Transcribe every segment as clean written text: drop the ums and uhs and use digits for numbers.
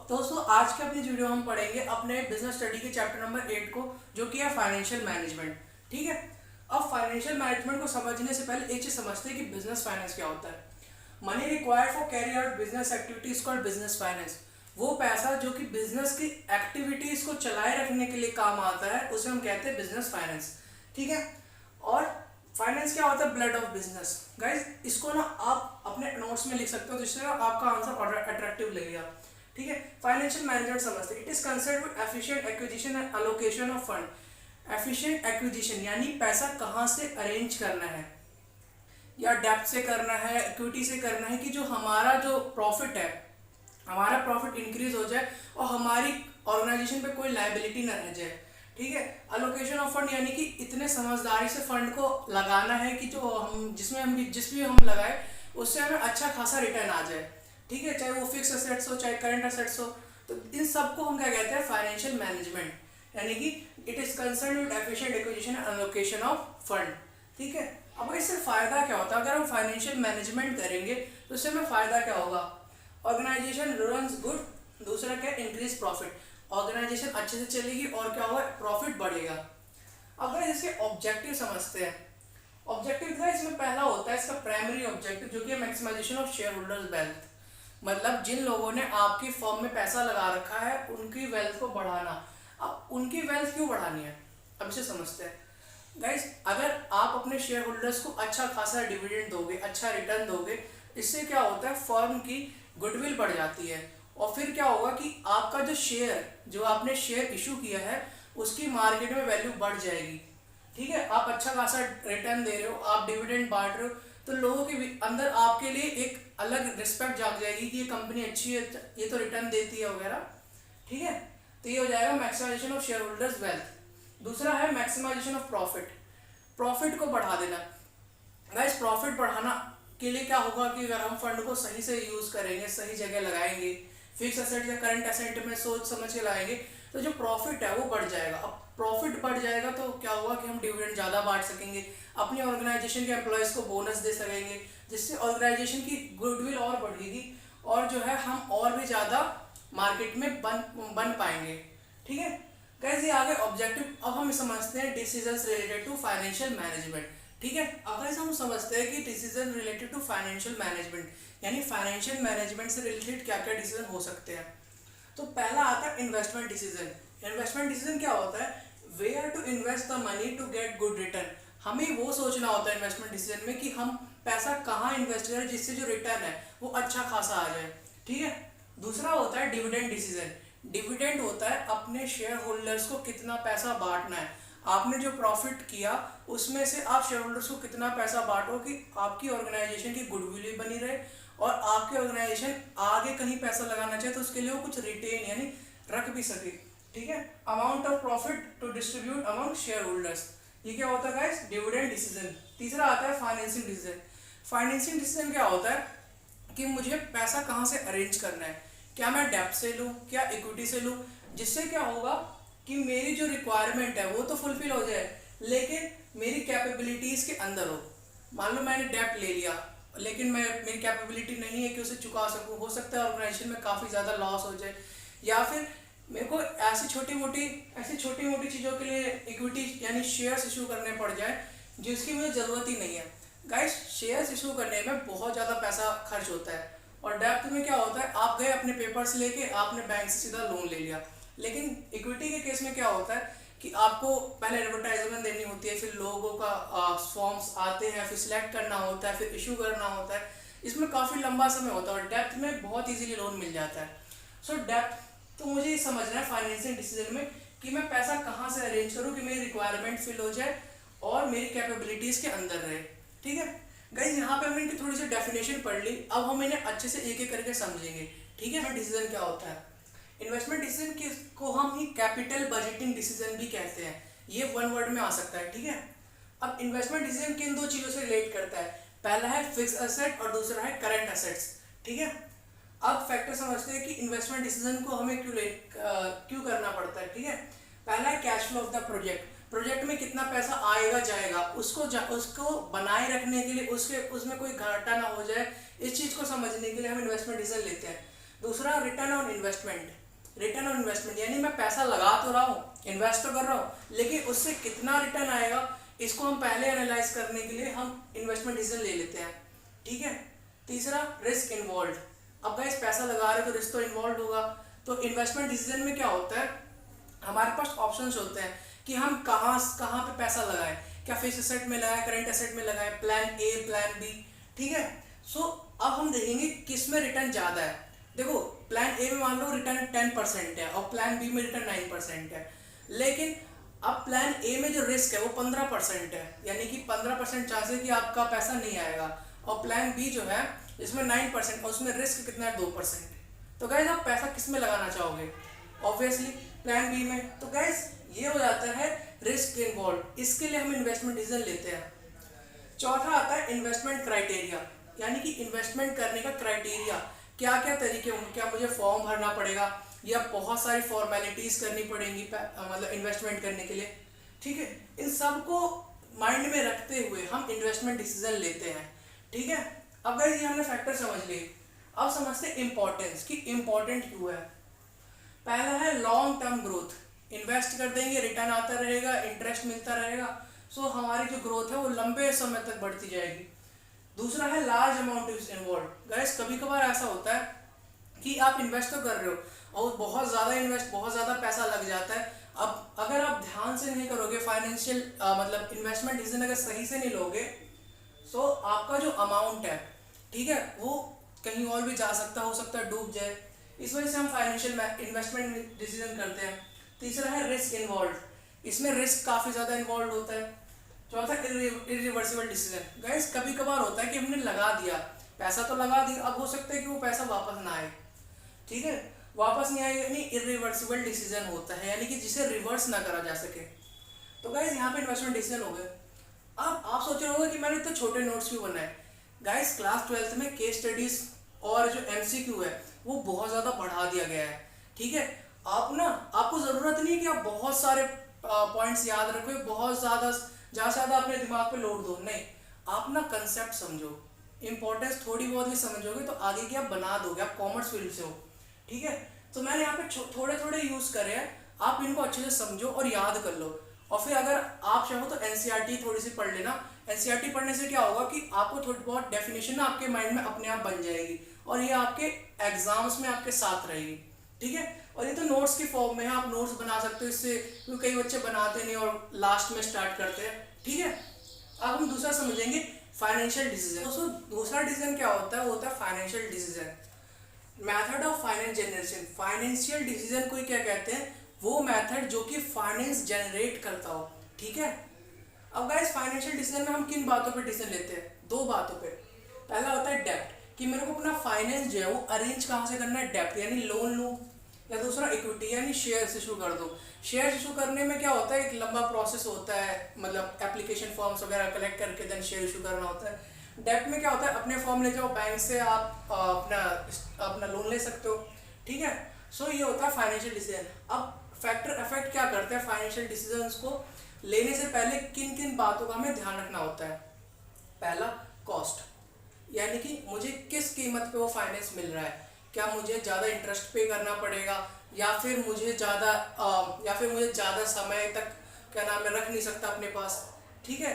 दोस्तों आज के अपनी वीडियो हम पढ़ेंगे अपने बिजनेस स्टडी के चैप्टर नंबर 8 को, जो कि है फाइनेंशियल मैनेजमेंट। ठीक है। अब फाइनेंशियल मैनेजमेंट को समझने से पहले एक चीज समझते हैं कि बिजनेस फाइनेंस क्या होता है। Money required for carry out business activities called business finance. वो पैसा जो कि बिजनेस की एक्टिविटीज को चलाए रखने के लिए काम आता है उसे हम कहते हैं बिजनेस फाइनेंस। ठीक है। और फाइनेंस क्या होता है? Blood of business. गाइज इसको ना आप अपने नोट्स में लिख सकते हो, जिससे आपका आंसर अट्रैक्टिव लगेगा। ठीक है। फाइनेंशियल मैनेजमेंट समझते हैं। It is concern with efficient acquisition and allocation of fund. Efficient acquisition यानी पैसा कहाँ से अरेंज करना है, या डेप्थ से करना है, इक्विटी से करना है, कि जो हमारा जो प्रॉफिट है, हमारा प्रॉफिट इंक्रीज हो जाए और हमारी ऑर्गेनाइजेशन पे कोई लायबिलिटी ना रह जाए। ठीक है। अलोकेशन ऑफ फंड यानी कि इतने समझदारी से फंड को लगाना है कि जो हम जिस भी हम लगाए उससे हमें अच्छा खासा रिटर्न आ जाए। ठीक है। चाहे वो फिक्स असेट्स हो चाहे करंट असेट्स हो, तो इन सबको हम क्या कहते हैं? Financial management. यानी कि it is concern with efficient acquisition and allocation of fund. ठीक है। अब इससे फायदा क्या होता है? अगर हम फाइनेंशियल मैनेजमेंट करेंगे तो इससे हमें फायदा क्या होगा? Organization runs good. दूसरा क्या? Increase profit. ऑर्गेनाइजेशन अच्छे से चलेगी और क्या होगा? प्रॉफिट बढ़ेगा। अब गाइस इसके ऑब्जेक्टिव समझते हैं। ऑब्जेक्टिव का इसमें पहला होता है इसका प्राइमरी ऑब्जेक्टिव, जो कि maximization of shareholders wealth. मतलब जिन लोगों ने आपकी फर्म में पैसा लगा रखा है उनकी वेल्थ को बढ़ाना। अब उनकी वेल्थ क्यों बढ़ानी है, अब इसे समझते हैं। गाइस अगर आप अपने शेयर होल्डर्स को अच्छा खासा डिविडेंड दोगे, अच्छा रिटर्न दोगे, इससे क्या होता है? फर्म की गुडविल बढ़ जाती है। और फिर क्या होगा कि आपका जो आपने शेयर इशू किया है उसकी मार्केट में वैल्यू बढ़ जाएगी। ठीक है। आप अच्छा खासा रिटर्न दे रहे हो, आप डिविडेंड बांट रहे हो, तो लोगों के अंदर आपके लिए एक अलग रिस्पेक्ट जाग जाएगी कि ये कंपनी अच्छी है, ये तो रिटर्न देती है वगैरह। ठीक है। तो ये हो जाएगा maximization of shareholders wealth. दूसरा है मैक्सिमाइजेशन ऑफ प्रॉफिट। प्रॉफिट को बढ़ा देना। गाइस प्रॉफिट बढ़ाना के लिए क्या होगा कि अगर हम फंड को सही से यूज करेंगे, सही जगह लगाएंगे, फिक्स एसेट या करंट एसेट में सोच समझ के लगाएंगे, तो जो प्रॉफिट है वो बढ़ जाएगा। अब प्रॉफिट बढ़ जाएगा तो क्या होगा कि हम डिविडेंड ज़्यादा बांट सकेंगे, अपनी ऑर्गेनाइजेशन के एम्प्लॉयज़ को बोनस दे सकेंगे, जिससे ऑर्गेनाइजेशन की गुडविल और बढ़ेगी और जो है हम और भी ज़्यादा मार्केट में बन पाएंगे। ठीक है। कैसे आगे ऑब्जेक्टिव। अब हम समझते हैं decisions related to financial management. ठीक है। अगर हम समझते हैं कि decision related to financial management यानी फाइनेंशियल मैनेजमेंट से रिलेटेड क्या क्या डिसीजन हो सकते हैं, तो पहला आता है इन्वेस्टमेंट डिसीजन। इन्वेस्टमेंट डिसीजन क्या होता है? Where to invest the money to get good return. हमें वो सोचना होता है इन्वेस्टमेंट डिसीजन में कि हम पैसा कहाँ इन्वेस्ट करें जिससे जो रिटर्न है वो अच्छा खासा आ जाए। ठीक है। दूसरा होता है डिविडेंड डिसीजन। डिविडेंड होता है अपने शेयर होल्डर्स को कितना पैसा बांटना है। आपने जो प्रॉफिट किया उसमें से आप शेयर होल्डर्स को कितना पैसा बांटो कि आपकी ऑर्गेनाइजेशन की गुडविल बनी रहे और आपकी ऑर्गेनाइजेशन आगे कहीं पैसा लगाना चाहे तो उसके लिए वो कुछ रिटेन यानी रख भी सके। ठीक है। Amount of profit to distribute among shareholders, ये क्या होता है गाइस? Dividend decision. तीसरा आता है फाइनेंसिंग डिसीजन। फाइनेंसिंग डिसीजन क्या होता है कि मुझे पैसा कहाँ से अरेंज करना है, क्या मैं डेब्ट से लूँ, क्या इक्विटी से लूँ, जिससे क्या होगा कि मेरी जो रिक्वायरमेंट है वो तो फुलफिल हो जाए लेकिन मेरी कैपेबिलिटीज के अंदर हो। मान लो मैंने डेब्ट ले लिया लेकिन मेरी कैपेबिलिटी नहीं है कि उसे चुका सकूं, हो सकता है ऑर्गेनाइजेशन में काफ़ी ज़्यादा लॉस हो जाए, या फिर मेरे को ऐसी छोटी मोटी चीज़ों के लिए इक्विटी यानी शेयर्स इशू करने पड़ जाए जिसकी मुझे ज़रूरत ही नहीं है। गाइस शेयर्स इशू करने में बहुत ज़्यादा पैसा खर्च होता है और डेब्ट में क्या होता है? आप गए अपने पेपर्स लेके आपने बैंक से सीधा लोन ले लिया, लेकिन इक्विटी के केस में क्या होता है कि आपको पहले एडवर्टाइजमेंट देनी होती है, फिर लोगों का फॉर्म्स आते हैं, फिर सिलेक्ट करना होता है, फिर इशू करना होता है, इसमें काफ़ी लंबा समय होता है। और डेप्थ में बहुत इजीली लोन मिल जाता है। सो डेप्थ तो मुझे ये समझना है फाइनेंशियल डिसीजन में कि मैं पैसा कहाँ से अरेंज करूँ कि मेरी रिक्वायरमेंट फिल हो जाए और मेरी कैपेबिलिटीज़ के अंदर रहे। ठीक है। गाइस यहाँ पे हमने इनकी थोड़ी सी डेफिनेशन पढ़ ली, अब हम इन्हें अच्छे से एक एक करके समझेंगे। ठीक है। डिसीजन क्या होता है? इन्वेस्टमेंट डिसीजन को हम ही कैपिटल बजटिंग डिसीजन भी कहते हैं, ये वन वर्ड में आ सकता है। ठीक है। अब इन्वेस्टमेंट डिसीजन किन दो चीज़ों से रिलेट करता है? पहला है फिक्स एसेट और दूसरा है करंट एसेट्स। ठीक है। अब फैक्टर समझते हैं कि इन्वेस्टमेंट डिसीजन को हमें क्यों करना पड़ता है। ठीक है। पहला है cash flow of the project में कितना पैसा आएगा जाएगा, उसको बनाए रखने के लिए उसमें कोई घाटा ना हो जाए, इस चीज़ को समझने के लिए हम इन्वेस्टमेंट डिसीजन लेते हैं। दूसरा return on investment. Return on investment यानी मैं पैसा लगा तो रहा हूँ, इन्वेस्ट तो कर रहा हूँ, लेकिन उससे कितना रिटर्न आएगा इसको हम पहले एनालाइज करने के लिए हम इन्वेस्टमेंट डिसीजन ले लेते हैं। ठीक है। तीसरा रिस्क इन्वॉल्व। अब गाइस पैसा लगा रहे हो तो रिस्क तो इन्वॉल्व होगा। तो इन्वेस्टमेंट डिसीजन में क्या होता है, हमारे पास ऑप्शंस होते हैं कि हम कहाँ कहाँ पे पैसा लगाएं, क्या फिक्स एसेट में लगाएं, करंट एसेट में लगाएं, प्लान ए प्लान बी। ठीक है। सो अब हम देखेंगे किस में रिटर्न ज़्यादा है। देखो प्लान ए में मान लो रिटर्न 10% है और प्लान बी में रिटर्न 9% है, लेकिन अब प्लान ए में जो रिस्क है वो 15% है, यानी कि 15% चांस है कि आपका पैसा नहीं आएगा। और प्लान बी जो है इसमें 9% और उसमें रिस्क कितना है 2%। तो गाइज आप पैसा किस में लगाना चाहोगे, ऑब्वियसली प्लान बी में। तो गाइज ये हो जाता है रिस्क इन्वॉल्व, इसके लिए हम इन्वेस्टमेंट डिसीजन लेते हैं। चौथा आता है इन्वेस्टमेंट क्राइटेरिया, यानी कि इन्वेस्टमेंट करने का क्राइटेरिया क्या क्या तरीके होंगे, क्या मुझे फॉर्म भरना पड़ेगा या बहुत सारी फॉर्मेलिटीज करनी पड़ेंगी मतलब इन्वेस्टमेंट करने के लिए। ठीक है। इन सब को माइंड में रखते हुए हम इन्वेस्टमेंट डिसीजन लेते हैं। ठीक है। अब गाइस ये हमने फैक्टर समझ लिए, अब समझते हैं इंपॉर्टेंस कि इंपॉर्टेंट क्यों है। पहला है लॉन्ग टर्म ग्रोथ, इन्वेस्ट कर देंगे रिटर्न आता रहेगा, इंटरेस्ट मिलता रहेगा, सो हमारी जो ग्रोथ है वो लंबे समय तक बढ़ती जाएगी। दूसरा है large amount is involve. Guys कभी कभार ऐसा होता है कि आप इन्वेस्ट तो कर रहे हो और बहुत ज़्यादा पैसा लग जाता है। अब अगर आप ध्यान से नहीं करोगे, फाइनेंशियल मतलब इन्वेस्टमेंट डिसीजन अगर सही से नहीं लोगे, तो आपका जो अमाउंट है, ठीक है, वो कहीं और भी जा सकता, हो सकता है डूब जाए। इस वजह से हम फाइनेंशियल इन्वेस्टमेंट डिसीजन करते हैं। तीसरा है रिस्क इन्वॉल्व, इसमें रिस्क काफ़ी ज़्यादा इन्वॉल्व होता है। चौथा इरिवर्सिबल डिसीजन। गाइस कभी कभार होता है कि हमने लगा दिया, पैसा तो लगा दिया, अब हो सकता है कि वो पैसा वापस ना आए। ठीक है, वापस नहीं आएगा, यानी इरिवर्सिबल डिसीजन होता है, यानी कि जिसे रिवर्स ना करा जा सके। तो गाइस यहाँ पे इन्वेस्टमेंट डिसीजन हो गए। अब आप सोच रहे होंगे कि मैंने इतने छोटे नोट्स क्यों बनाए। गाइस क्लास 12th में केस स्टडीज और जो एमसीक्यू है वो बहुत ज़्यादा बढ़ा दिया गया है। ठीक है। आपको ज़रूरत नहीं है कि आप बहुत सारे पॉइंट्स याद रखो, बहुत ज़्यादा ज़्यादा अपने दिमाग पे लोड दो, नहीं। आप ना कंसेप्ट समझो, इंपॉर्टेंस थोड़ी बहुत भी समझोगे तो आगे की आप बना दोगे, आप कॉमर्स फील्ड से हो। ठीक है। तो मैंने यहाँ पे थोड़े थोड़े यूज़ करे हैं, आप इनको अच्छे से समझो और याद कर लो। और फिर अगर आप चाहो तो एनसीईआरटी थोड़ी सी पढ़ लेना। एनसीईआरटी पढ़ने से क्या होगा कि आपको थोड़ी बहुत डेफिनेशन ना आपके माइंड में अपने आप बन जाएगी और ये आपके एग्जाम्स में आपके साथ रहेगी। ठीक है। और ये तो नोट्स की फॉर्म में है, आप नोट्स बना सकते हो इससे, क्योंकि कई बच्चे बनाते नहीं और लास्ट में स्टार्ट करते हैं। ठीक है। अब हम दूसरा समझेंगे फाइनेंशियल डिसीजन। दोस्तों दूसरा डिसीजन क्या होता है, वो होता है financial decision, method of finance generation. Financial decision को क्या कहते हैं, वो मेथड जो कि फाइनेंस जनरेट करता हो। ठीक है। अब गाइस फाइनेंशियल डिसीजन में हम किन बातों पे डिसीजन लेते हैं, दो बातों पे। पहला होता है डेप्ट, कि मेरे को अपना फाइनेंस जो है वो अरेंज कहाँ से करना है, डेप्ट यानी लोन लूँ, या दूसरा इक्विटी यानी शेयर्स इशू कर दो। शेयर्स इशू करने में क्या होता है, एक लंबा प्रोसेस होता है, मतलब एप्लीकेशन फॉर्म्स वगैरह कलेक्ट करके देन शेयर इशू करना होता है। डेप्ट में क्या होता है, अपने फॉर्म ले जाओ बैंक से, आप अपना लोन ले सकते हो। ठीक है। सो ये होता है फाइनेंशियल डिसीजन। अब फैक्टर इफेक्ट क्या करते हैं फाइनेंशियल डिसीजंस को लेने से पहले, किन किन बातों का हमें ध्यान रखना होता है। पहला कॉस्ट, यानी कि मुझे किस कीमत पे वो फाइनेंस मिल रहा है, क्या मुझे ज़्यादा इंटरेस्ट पे करना पड़ेगा या फिर मुझे ज़्यादा समय तक क्या नाम है रख नहीं सकता अपने पास। ठीक है।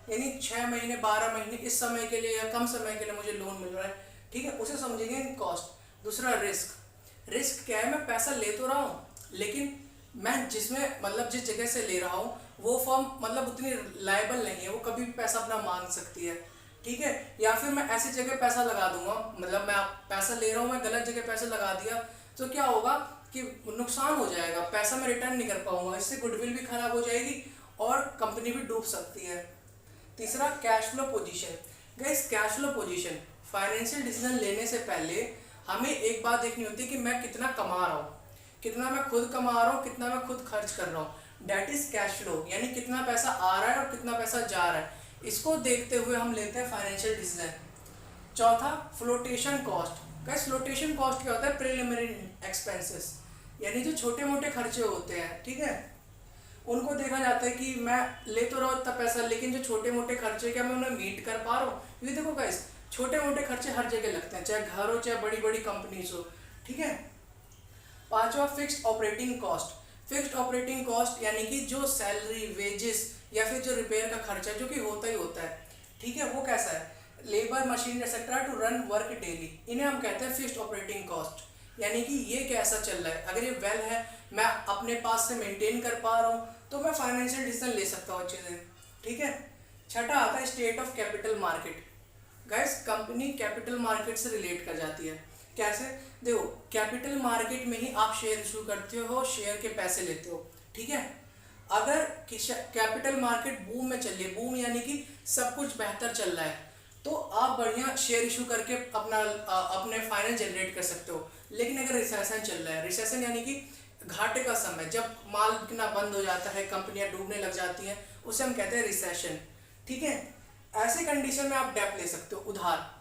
यानी 6 महीने 12 महीने इस समय के लिए या कम समय के लिए मुझे लोन मिल रहा है। ठीक है, उसे समझेंगे कॉस्ट। दूसरा रिस्क। रिस्क क्या है, मैं पैसा ले तो रहा हूँ लेकिन मैं जिस जगह से ले रहा हूँ वो फर्म मतलब उतनी लायबल नहीं है, वो कभी भी पैसा अपना मांग सकती है। ठीक है। या फिर मैं ऐसी जगह पैसा लगा दूंगा, मतलब मैं पैसा ले रहा हूँ, मैं गलत जगह पैसा लगा दिया तो क्या होगा कि नुकसान हो जाएगा, पैसा मैं रिटर्न नहीं कर पाऊंगा, इससे गुडविल भी खराब हो जाएगी और कंपनी भी डूब सकती है। तीसरा cash flow position. Guys cash flow position, financial decision लेने से पहले हमें एक बात देखनी होती है कि मैं कितना कमा रहा हूँ, कितना मैं खुद कमा रहा हूँ, कितना मैं खुद खर्च कर रहा हूँ। डेट इज कैश फ्लो, यानी कितना पैसा आ रहा है और कितना पैसा जा रहा है, इसको देखते हुए हम लेते हैं फाइनेंशियल डिसीजन। चौथा flotation cost. Guys flotation cost क्या होता है, प्रिलिमिनरी एक्सपेंसेस, यानी जो छोटे मोटे खर्चे होते हैं, ठीक है, उनको देखा जाता है कि मैं ले तो रहा हूँ इतना पैसा लेकिन जो छोटे मोटे खर्चे क्या मैं उन्हें मीट कर पा रहा हूँ। क्योंकि देखो गाइस छोटे मोटे खर्चे हर जगह लगते हैं, चाहे घर हो चाहे बड़ी बड़ी कंपनीज हो। ठीक है। पांचवा fixed operating cost. Fixed operating cost यानी कि जो सैलरी, वेजेस या फिर जो रिपेयर का खर्चा जो कि होता ही होता है, ठीक है, वो कैसा है, labour, machine etcetera to run work daily, इन्हें हम कहते हैं फिक्स्ड ऑपरेटिंग कॉस्ट। यानी कि ये कैसा चल रहा है, अगर ये वेल है, मैं अपने पास से मेंटेन कर पा रहा हूँ, तो मैं फाइनेंशियल डिसीजन ले सकता हूँ अच्छे से, ठीक है। छठा आता है state of capital market. Guys company capital market से रिलेट कर जाती है। कैसे, देखो कैपिटल मार्केट में ही आप शेयर इशू करते हो, शेयर के पैसे लेते हो, ठीक है। अगर कैपिटल मार्केट बूम में चल रही है, बूम यानी कि सब कुछ बेहतर चल रहा है, तो आप बढ़िया शेयर इशू करके अपने फाइनेंस जनरेट कर सकते हो। लेकिन अगर रिसेशन चल रहा है, रिसेशन यानी कि घाटे का समय, जब माल बिकना बंद हो जाता है, कंपनियां डूबने लग जाती हैं, उसे हम कहते हैं रिसेशन, ठीक है। ऐसे कंडीशन में आप डेप्ट ले सकते हो, उधार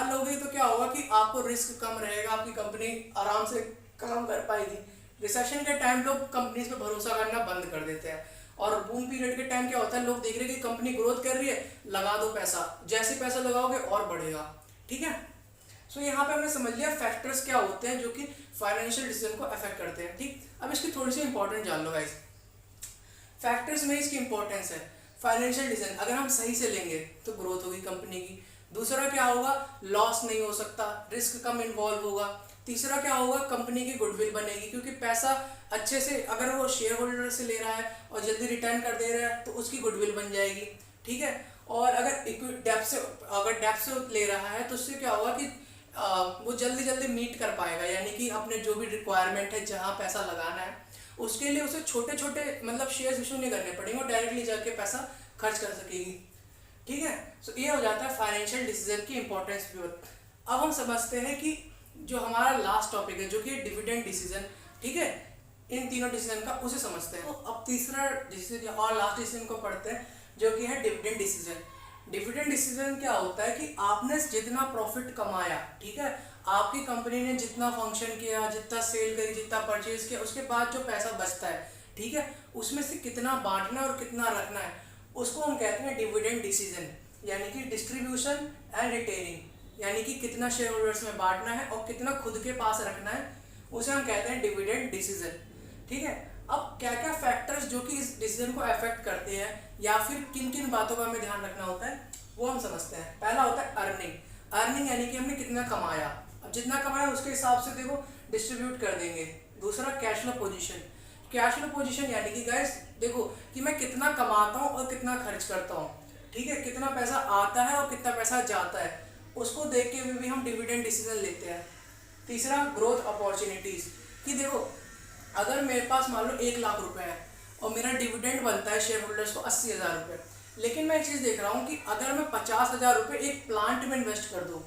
लोगे तो क्या होगा कि आपको रिस्क कम रहेगा, आपकी कंपनी आराम से काम कर पाएगी। रिसेशन के टाइम लोग कंपनीज पे भरोसा करना बंद कर देते हैं, और बूम पीरियड के टाइम क्या होता है, लोग देख रहे हैं कि कंपनी ग्रोथ कर रही है, लगा दो पैसा, जैसे पैसा लगाओगे और बढ़ेगा, ठीक है। सो यहाँ पे हमने समझ लिया फैक्टर्स क्या होते हैं जो कि फाइनेंशियल डिसीजन को अफेक्ट करते हैं, ठीक। अब इसकी थोड़ी सी इंपॉर्टेंट जान लो गाइस। फैक्टर्स में इसकी इंपॉर्टेंस है, फाइनेंशियल डिसीजन अगर हम सही से लेंगे तो ग्रोथ होगी कंपनी की। दूसरा क्या होगा, लॉस नहीं हो सकता, रिस्क कम इन्वॉल्व होगा। तीसरा क्या होगा, कंपनी की गुडविल बनेगी, क्योंकि पैसा अच्छे से अगर वो शेयर होल्डर से ले रहा है और जल्दी रिटर्न कर दे रहा है तो उसकी गुडविल बन जाएगी, ठीक है। और अगर डेप्थ से ले रहा है तो उससे क्या होगा कि वो जल्दी जल्दी मीट कर पाएगा, यानी कि अपने जो भी रिक्वायरमेंट है, जहाँ पैसा लगाना है, उसके लिए उसे छोटे छोटे मतलब शेयर्स इशू नहीं करने पड़ेंगे, और डायरेक्टली जाके पैसा खर्च कर सकेगी, ठीक है। सो ये हो जाता है फाइनेंशियल डिसीजन की इंपॉर्टेंस भी। अब हम समझते हैं कि जो हमारा लास्ट टॉपिक है जो कि डिविडेंड डिसीजन, ठीक है, इन तीनों डिसीजन का उसे समझते हैं। तो अब तीसरा डिसीजन और लास्ट डिसीजन को पढ़ते हैं जो कि है डिविडेंड डिसीजन। डिविडेंड डिसीजन क्या होता है कि आपने जितना प्रॉफिट कमाया, ठीक है, आपकी कंपनी ने जितना फंक्शन किया, जितना सेल करी, जितना परचेज किया, उसके बाद जो पैसा बचता है, ठीक है, उसमें से कितना बांटना और कितना रखना है, उसको हम कहते हैं डिविडेंड डिसीजन। यानी कि डिस्ट्रीब्यूशन एंड रिटेनिंग, यानी कि कितना शेयर होल्डर्स में बांटना है और कितना खुद के पास रखना है, उसे हम कहते हैं डिविडेंड डिसीजन, ठीक है। अब क्या क्या फैक्टर्स जो कि इस डिसीजन को अफेक्ट करते हैं या फिर किन किन बातों का हमें ध्यान रखना होता है, वो हम समझते हैं। पहला होता है अर्निंग। अर्निंग यानी कि हमने कितना कमाया, अब जितना कमाया उसके हिसाब से देखो डिस्ट्रीब्यूट कर देंगे। दूसरा cash flow position. Cash flow position यानी कि गाइस देखो कि मैं कितना कमाता हूँ और कितना खर्च करता हूँ, ठीक है, कितना पैसा आता है और कितना पैसा जाता है, उसको देख के भी हम डिविडेंड डिसीजन लेते हैं। तीसरा ग्रोथ अपॉर्चुनिटीज, कि देखो अगर मेरे पास मान लो 1,00,000 रुपए है और मेरा डिविडेंड बनता है शेयर होल्डर्स को 80,000 रुपये, लेकिन मैं एक चीज़ देख रहा हूँ कि अगर मैं 50,000 रुपये एक प्लांट में इन्वेस्ट कर दूँ,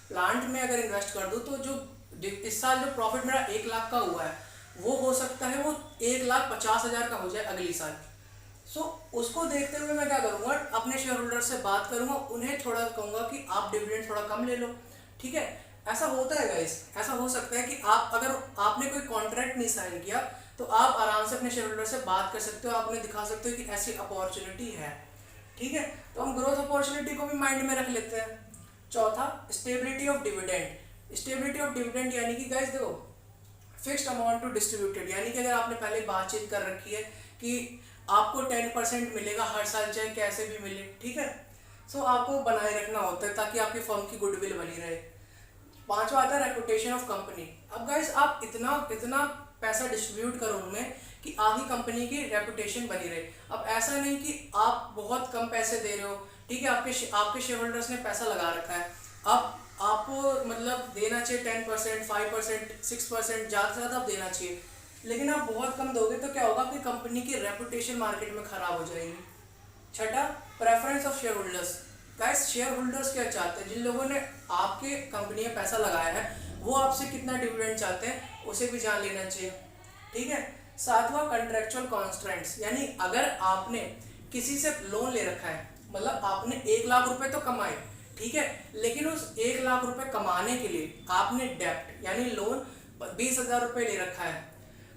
प्लांट में अगर इन्वेस्ट कर दूँ, तो जो इस साल जो प्रॉफिट मेरा 1,00,000 का हुआ है वो हो सकता है वो 1,50,000 का हो जाए अगली साल। सो उसको देखते हुए मैं क्या करूँगा, अपने शेयर होल्डर से बात करूँगा, उन्हें थोड़ा कहूँगा कि आप डिविडेंड थोड़ा कम ले लो, ठीक है। ऐसा होता है गाइस, ऐसा हो सकता है कि आप अगर आपने कोई कॉन्ट्रैक्ट नहीं साइन किया तो आप आराम से अपने शेयर होल्डर से बात कर सकते हो, आप उन्हें दिखा सकते हो कि ऐसी अपॉर्चुनिटी है, ठीक है। तो हम ग्रोथ अपॉर्चुनिटी को भी माइंड में रख लेते हैं। चौथा stability of dividend. Stability of dividend यानी कि गाइस देखो फिक्स्ड अमाउंट टू डिस्ट्रीब्यूटेड, यानी कि अगर आपने पहले बातचीत कर रखी है कि आपको 10% मिलेगा हर साल, चाहे कैसे भी मिले, ठीक है। सो आपको बनाए रखना होता है ताकि आपकी फर्म की गुडविल बनी रहे। पांचवा आता है रेपुटेशन ऑफ कंपनी। अब गाइस आप इतना इतना पैसा डिस्ट्रीब्यूट करो उनमें कि आपकी कंपनी की रेपुटेशन बनी रहे। अब ऐसा नहीं कि आप बहुत कम पैसे दे रहे हो, ठीक है, आपके शेयर होल्डर्स ने पैसा लगा रखा है, अब आपको मतलब देना चाहिए 10%, 5%, 6%, ज़्यादा से ज़्यादा आप देना चाहिए, लेकिन आप बहुत कम दोगे तो क्या होगा, आपकी कंपनी की रेपुटेशन मार्केट में खराब हो जाएगी। छठा preference of share holders. Guys share holders क्या चाहते हैं, जिन लोगों ने आपके कंपनी में पैसा लगाया है वो आपसे कितना डिविडेंड चाहते हैं उसे भी जान लेना चाहिए, ठीक है। सातवां कॉन्ट्रेक्चुअल कॉन्स्ट्रेंट्स, यानी अगर आपने किसी से लोन ले रखा है, मतलब आपने 1,00,000 रुपए तो कमाए, ठीक है, लेकिन उस 1,00,000 रुपए कमाने के लिए आपने डेप्ट यानी लोन 20,000 रुपये ले रखा है।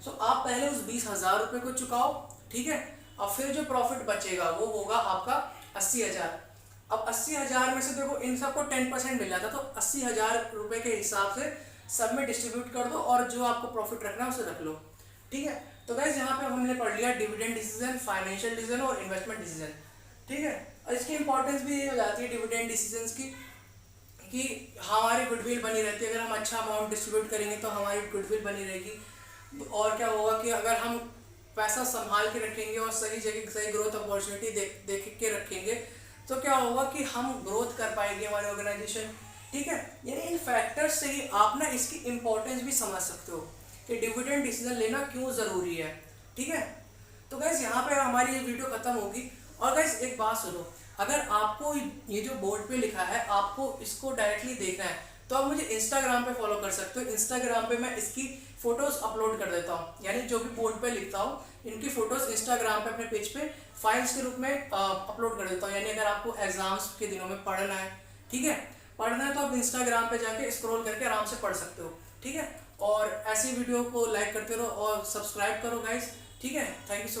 सो आप पहले उस 20,000 रुपये को चुकाओ, ठीक है, और फिर जो प्रॉफिट बचेगा वो होगा आपका 80,000। अब 80,000 में से देखो इन सबको 10% मिल जाता, तो 80,000 रुपये के हिसाब से सब में डिस्ट्रीब्यूट कर दो और जो आपको प्रॉफिट रखना है उसे रख लो। ठीक है, तो गाइस यहाँ पे हमने पढ़ लिया डिविडेंड डिसीजन, फाइनेंशियल डिसीजन और इन्वेस्टमेंट डिसीजन। ठीक है, और इसकी इंपॉर्टेंस भी ये हो जाती है डिविडेंड डिसीजंस की कि हमारी गुडविल बनी रहती है। अगर हम अच्छा अमाउंट डिस्ट्रीब्यूट करेंगे तो हमारी गुडविल बनी रहेगी। और क्या होगा कि अगर हम पैसा संभाल के रखेंगे और सही जगह सही ग्रोथ अपॉर्चुनिटी देख के रखेंगे तो क्या होगा कि हम ग्रोथ कर पाएंगे हमारी ऑर्गेनाइजेशन। ठीक है, यानी इन फैक्टर्स से ही आप ना इसकी इंपॉर्टेंस भी समझ सकते हो कि डिविडेंड डिसीजन लेना क्यों ज़रूरी है। ठीक है, तो गैस यहाँ पे हमारी ये वीडियो खत्म होगी। और गैस एक बात सुनो, अगर आपको ये जो बोर्ड पे लिखा है आपको इसको डायरेक्टली देखना है तो आप मुझे इंस्टाग्राम पे फॉलो कर सकते हो। इंस्टाग्राम पे मैं इसकी फोटोज अपलोड कर देता हूँ, यानी जो भी बोर्ड पे लिखता हूँ इनकी फोटोज इंस्टाग्राम पे अपने पेज पे फाइल्स के रूप में अपलोड कर देता हूँ। यानी अगर आपको एग्जाम्स के दिनों में पढ़ना है, ठीक है, पढ़ना है तो आप इंस्टाग्राम पे जाके स्क्रॉल करके आराम से पढ़ सकते हो। ठीक है, और ऐसी वीडियो को लाइक करते रहो और सब्सक्राइब करो गाइस। ठीक है, थैंक यू सो मच।